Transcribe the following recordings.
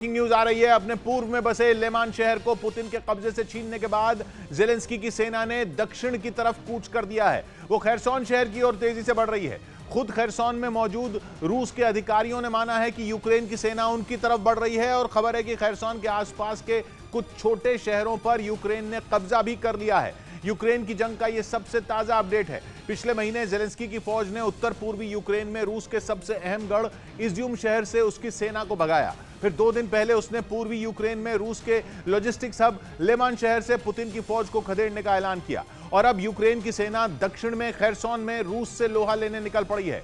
News आ रही है। अपने पूर्व में बसे लेमान शहर को पुतिन के कब्जे से छीनने के बाद जेलेंस्की की सेना ने दक्षिण की तरफ कूच कर दिया है। वो खैरसॉन शहर की ओर तेजी से बढ़ रही है। खुद खैरसॉन में मौजूद रूस के अधिकारियों ने माना है कि यूक्रेन की सेना उनकी तरफ बढ़ रही है और खबर है कि खैरसॉन के आसपास के कुछ छोटे शहरों पर यूक्रेन ने कब्जा भी कर लिया है। यूक्रेन की जंग का यह सबसे ताजा अपडेट है। पिछले महीने जेलेंस्की की फौज ने उत्तर पूर्वी यूक्रेन में रूस के सबसे अहम गढ़ इज्यूम शहर से उसकी सेना को भगाया। फिर 2 दिन पहले उसने पूर्वी यूक्रेन में रूस के लॉजिस्टिक्स हब लेमान शहर से पुतिन की फौज को खदेड़ने का ऐलान किया और अब यूक्रेन की सेना दक्षिण में खैरसॉन में रूस से लोहा लेने निकल पड़ी है।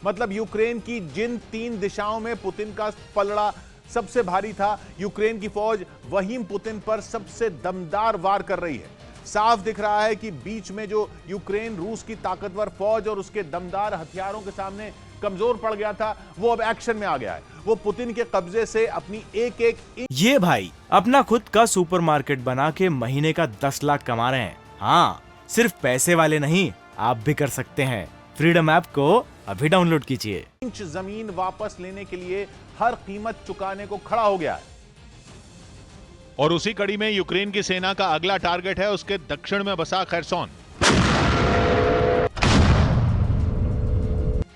मतलब यूक्रेन की जिन 3 दिशाओं में पुतिन का पलड़ा सबसे भारी था, यूक्रेन की फौज वहीं पुतिन पर सबसे दमदार वार कर रही है। साफ दिख रहा है कि बीच में जो यूक्रेन रूस की ताकतवर फौज और उसके दमदार हथियारों के सामने कमजोर पड़ गया था, वो अब एक्शन में आ गया है। वो पुतिन के कब्जे से अपनी एक ये भाई अपना खुद का सुपरमार्केट बना के महीने का 10 लाख कमा रहे हैं। हाँ, सिर्फ पैसे वाले नहीं, आप भी कर सकते हैं। फ्रीडम ऐप को अभी डाउनलोड कीजिए। इंच जमीन वापस लेने के लिए हर कीमत चुकाने को खड़ा हो गया है और उसी कड़ी में यूक्रेन की सेना का अगला टारगेट है उसके दक्षिण में बसा खैरसॉन।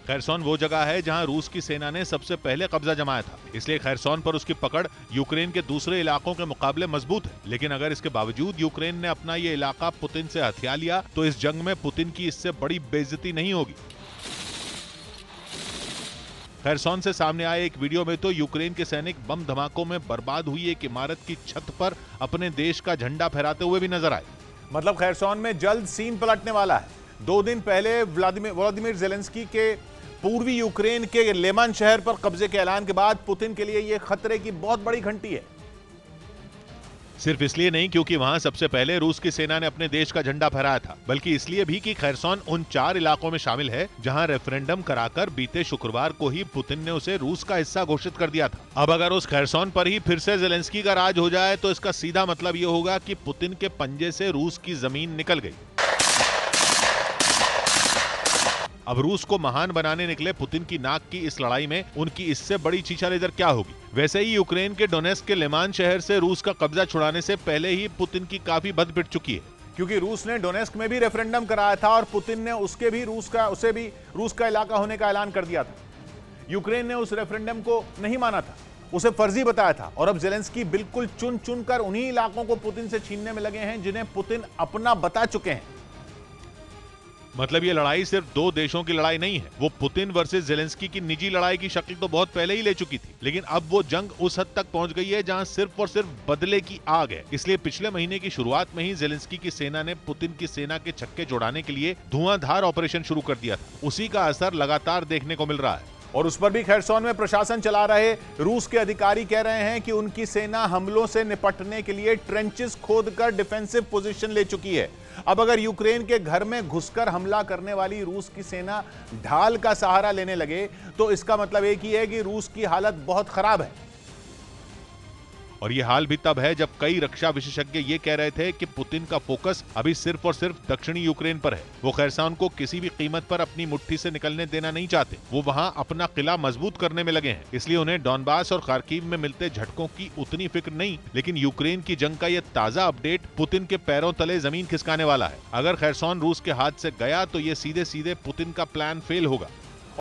खैरसॉन वो जगह है जहां रूस की सेना ने सबसे पहले कब्जा जमाया था, इसलिए खैरसॉन पर उसकी पकड़ यूक्रेन के दूसरे इलाकों के मुकाबले मजबूत है। लेकिन अगर इसके बावजूद यूक्रेन ने अपना ये इलाका पुतिन से हथिया लिया तो इस जंग में पुतिन की इससे बड़ी बेइज्जती नहीं होगी। खैरसॉन से सामने आए एक वीडियो में तो यूक्रेन के सैनिक बम धमाकों में बर्बाद हुई एक इमारत की छत पर अपने देश का झंडा फहराते हुए भी नजर आए। मतलब खैरसॉन में जल्द सीन पलटने वाला है। 2 दिन पहले व्लादिमीर जेलेंस्की के पूर्वी यूक्रेन के लेमान शहर पर कब्जे के ऐलान के बाद पुतिन के लिए यह खतरे की बहुत बड़ी घंटी है। सिर्फ इसलिए नहीं क्योंकि वहां सबसे पहले रूस की सेना ने अपने देश का झंडा फहराया था, बल्कि इसलिए भी कि खैरसॉन उन 4 इलाकों में शामिल है जहां रेफरेंडम कराकर बीते शुक्रवार को ही पुतिन ने उसे रूस का हिस्सा घोषित कर दिया था। अब अगर उस खैरसॉन पर ही फिर से जेलेंस्की का राज हो जाए तो इसका सीधा मतलब ये होगा कि पुतिन के पंजे से रूस की जमीन निकल गई। अब रूस को महान बनाने निकले पुतिन की नाक की इस लड़ाई में उनकी इससे बड़ी चीचा-लेदर क्या होगी। वैसे ही यूक्रेन के डोनेस्क के लेमान शहर से रूस का कब्जा छुड़ाने से पहले ही पुतिन की काफी बद पिट चुकी है, क्योंकि रूस ने डोनेस्क में भी रेफरेंडम कराया था और पुतिन ने उसे भी रूस का इलाका होने का ऐलान कर दिया था। यूक्रेन ने उस रेफरेंडम को नहीं माना था, उसे फर्जी बताया था और अब जेलेंस्की बिल्कुल चुन चुन कर उन्हीं इलाकों को पुतिन से छीनने में लगे हैं जिन्हें पुतिन अपना बता चुके हैं। मतलब ये लड़ाई सिर्फ 2 देशों की लड़ाई नहीं है, वो पुतिन वर्सेस जेलेंस्की की निजी लड़ाई की शक्ल तो बहुत पहले ही ले चुकी थी, लेकिन अब वो जंग उस हद तक पहुंच गई है जहां सिर्फ और सिर्फ बदले की आग है। इसलिए पिछले महीने की शुरुआत में ही जेलेंस्की की सेना ने पुतिन की सेना के छक्के जोड़ाने के लिए धुआंधार ऑपरेशन शुरू कर दिया था। उसी का असर लगातार देखने को मिल रहा है और उस पर भी खैरसॉन में प्रशासन चला रहे रूस के अधिकारी कह रहे हैं कि उनकी सेना हमलों से निपटने के लिए ट्रेंचेस खोदकर डिफेंसिव पोजीशन ले चुकी है। अब अगर यूक्रेन के घर में घुसकर हमला करने वाली रूस की सेना ढाल का सहारा लेने लगे तो इसका मतलब एक ही है कि रूस की हालत बहुत खराब है। और ये हाल भी तब है जब कई रक्षा विशेषज्ञ ये कह रहे थे कि पुतिन का फोकस अभी सिर्फ और सिर्फ दक्षिणी यूक्रेन पर है। वो खैरसॉन को किसी भी कीमत पर अपनी मुट्ठी से निकलने देना नहीं चाहते। वो वहां अपना किला मजबूत करने में लगे हैं, इसलिए उन्हें डॉनबास और खार्किव में मिलते झटकों की उतनी फिक्र नहीं। लेकिन यूक्रेन की जंग का ये ताजा अपडेट पुतिन के पैरों तले जमीन खिसकाने वाला है। अगर खैरसॉन रूस के हाथ से गया तो ये सीधे सीधे पुतिन का प्लान फेल होगा।